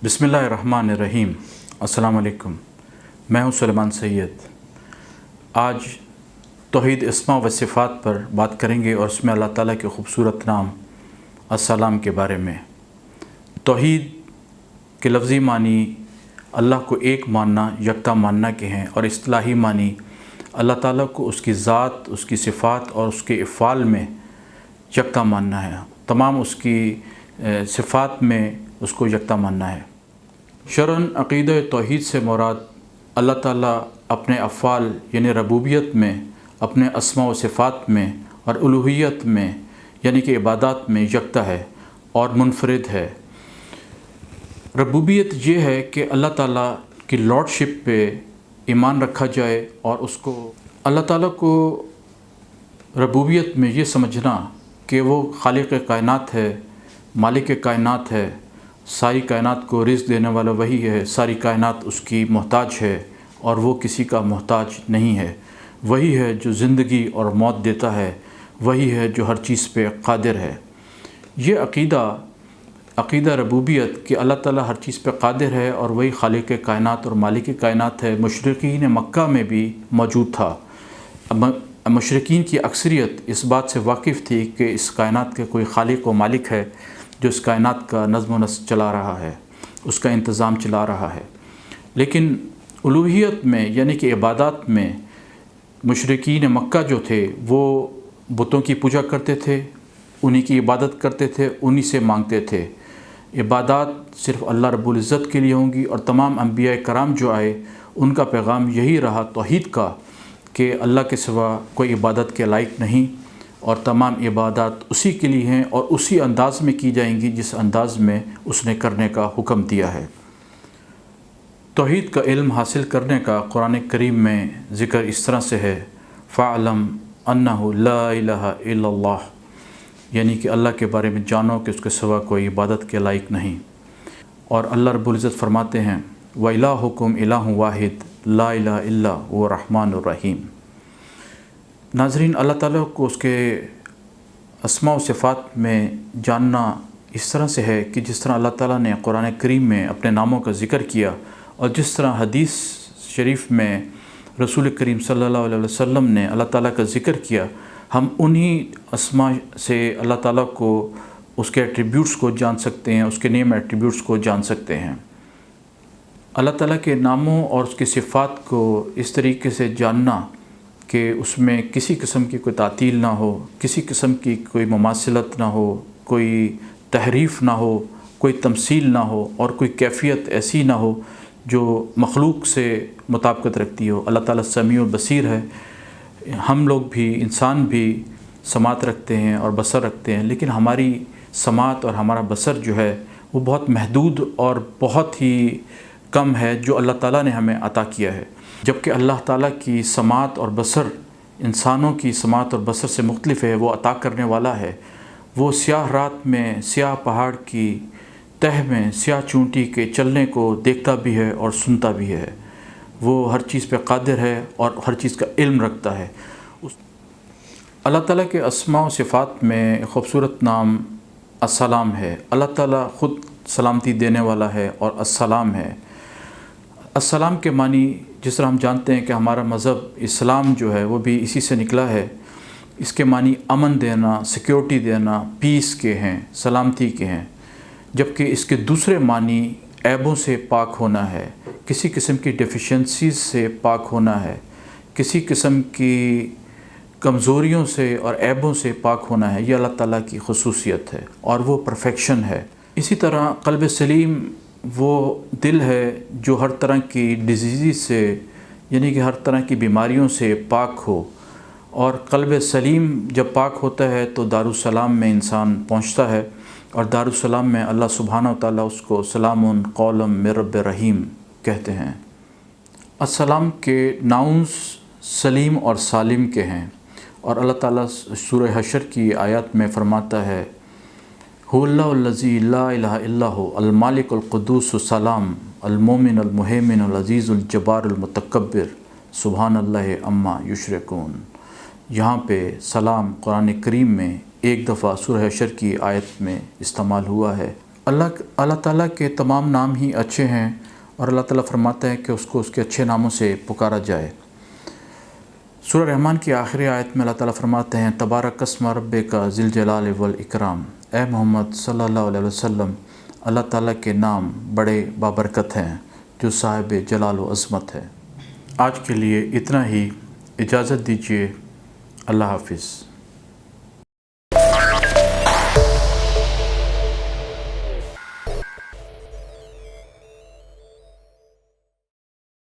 बिस्मिल्लाहिर्रहमानिर्रहीम। अस्सलाम वालेकुम। मैं हूं सुलेमान सैयद। आज तौहीद अस्मा व सिफ़ात पर बात करेंगे और उसमें अल्लाह ताला के ख़ूबसूरत नाम अस्सलाम के बारे में। तौहीद के लफ्ज़ी मानी अल्लाह को एक मानना, यकता मानना के हैं, और इस्तिलाही मानी अल्लाह ताला को उसकी ज़ात, उसकी सिफ़ात और उसके अफ़आल में यकता मानना है। तमाम उसकी सिफ़ात में उसको यकता मानना है। शरअन अक़ीदा तौहीद से मुराद अल्लाह ताला अपने अफ़आल यानी रबूबियत में, अपने अस्मा व सिफ़ात में और उलूहियत में यानी कि इबादत में यकता है और मुनफरिद है। रबूबियत ये है कि अल्लाह ताला की लॉर्डशिप पे ईमान रखा जाए और उसको अल्लाह ताला को रबूबियत में ये समझना कि वो खालिक़ कायनात है, मालिक कायनात है, सारी कायनात को रिज़्क़ देने वाला वही है, सारी कायनात उसकी मोहताज है और वो किसी का मोहताज नहीं है। वही है जो ज़िंदगी और मौत देता है, वही है जो हर चीज़ पे क़ादिर है। ये अक़ीदा रबूबियत कि अल्लाह ताला हर चीज़ पे क़ादिर है और वही खालिक़ कायनात और मालिक कायनात है, मुशरिकीन मक्का में भी मौजूद था। मुशरिकीन की अक्सरियत इस बात से वाकिफ़ थी कि इस कायनात के कोई खालिक़ व मालिक है जो इस कायनात का नज़्म व नस्क़ चला रहा है, उसका इंतज़ाम चला रहा है। लेकिन उलूहियत में यानी कि इबादत में मुशरिकीन मक्का जो थे वो बुतों की पूजा करते थे, उन्हीं की इबादत करते थे, उन्हीं से मांगते थे। इबादत सिर्फ़ अल्लाह रब्बुल इज़्ज़त के लिए होंगी और तमाम अंबिया कराम जो आए उनका पैगाम यही रहा तौहीद का कि अल्लाह के सिवा कोई इबादत के लायक नहीं और तमाम इबादत उसी के लिए हैं और उसी अंदाज़ में की जाएंगी जिस अंदाज़ में उसने करने का हुक्म दिया है। तौहीद का इल्म हासिल करने का कुरान करीम में ज़िक्र इस तरह से है, फ़अलम अन्नहु ला इलाहा इल्लल्लाह, यानी कि अल्लाह के बारे में जानो कि उसके सिवा कोई इबादत के लायक नहीं। और अल्लाह रब्बुल इज़्ज़त फरमाते हैं, व इलाहुकुम इलाहुन वाहिद ला इलाहा इल्ला हुव रहमानुर रहीम। नाज़रीन, अल्लाह ताला को उसके अस्मा व सिफ़ात में जानना इस तरह से है कि जिस तरह अल्लाह ताला ने कुरान करीम में अपने नामों का ज़िक्र किया और जिस तरह हदीस शरीफ में रसूल करीम सल्लल्लाहु अलैहि वसल्लम ने अल्लाह ताला का ज़िक्र किया, हम उन्हीं अस्मा से अल्लाह ताला को उसके एट्रीब्यूट्स को जान सकते हैं, उसके नेम एट्रीब्यूट्स को जान सकते हैं। अल्लाह ताला के नामों और उसकी सिफ़ात को इस तरीके से जानना कि उसमें किसी किस्म की कोई तातील ना हो, किसी किस्म की कोई मुमासिलत ना हो, कोई तहरीफ़ ना हो, कोई तमसील ना हो और कोई कैफ़ियत ऐसी ना हो जो मखलूक से मुताबिकत रखती हो। अल्लाह ताला समीउल बसीर है। हम लोग भी, इंसान भी समात रखते हैं और बसर रखते हैं, लेकिन हमारी समात और हमारा बसर जो है वो बहुत महदूद और बहुत ही कम है जो अल्लाह ताला ने हमें अता किया है। जबकि अल्लाह ताला की समात और बसर इंसानों की समात और बसर से मुख्तलिफ़ है। वो अता करने वाला है। वो स्याह रात में स्याह पहाड़ की तह में स्याह चूंटी के चलने को देखता भी है और सुनता भी है। वो हर चीज़ पे क़ादिर है और हर चीज़ का इल्म रखता है। अल्लाह ताला के अस्मा व सिफ़ात में ख़ूबसूरत नाम अस्सलाम है। अल्लाह ताला ख़ुद सलामती देने वाला है और अस्सलाम है। अस्सलाम के मानी जिस तरह हम जानते हैं कि हमारा मज़हब इस्लाम जो है वो भी इसी से निकला है। इसके मानी अमन देना, सिक्योरिटी देना, पीस के हैं, सलामती के हैं। जबकि इसके दूसरे मानी ऐबों से पाक होना है, किसी किस्म की डेफिशिएंसीज़ से पाक होना है, किसी किस्म की कमज़ोरियों से और ऐबों से पाक होना है। ये अल्लाह ताला की ख़ुसूसियत है और वो परफेक्शन है। इसी तरह क़ल्ब सलीम वो दिल है जो हर तरह की डिजीज़ से यानी कि हर तरह की बीमारियों से पाक हो, और क़ल्ब सलीम जब पाक होता है तो दारुस्सलाम में इंसान पहुंचता है और दारुस्सलाम में अल्लाह सुब्हानहू व तआला उसको सलामुन कौलम मिर रब्बिर रहीम कहते हैं। अस्सलाम के नाउंस सलीम और सालिम के हैं और अल्लाह ताला सूरह हशर की आयत में फ़रमाता है, हुवल्लाहुल्लज़ी ला इलाहा इल्ला हु अल मालिकुल कुद्दूसुस सलाम अल मोमिन अल मुहैमिन अल अज़ीज़ुल जब्बारुल मुतकब्बिर सुब्हानल्लाहि अम्मा युशरिकून। यहाँ पे सलाम कुरान करीम में एक दफ़ा सूरह हशर की आयत में इस्तेमाल हुआ है اللہ تعالیٰ کے تمام نام ہی اچھے ہیں، اور اللہ تعالیٰ فرماتا ہے کہ اس کو اس کے اچھے ناموں سے پکارا جائے۔ سورہ رحمان کی آخری آیت میں اللہ تعالیٰ فرماتے ہیں تبارک اسم ربک ذی الجلال والاکرام۔ اے محمد صلی اللہ علیہ وسلم، اللہ تعالیٰ کے نام بڑے بابرکت ہیں جو صاحب جلال و عظمت ہے۔ آج کے لیے اتنا ہی، اجازت دیجیے، اللہ حافظ۔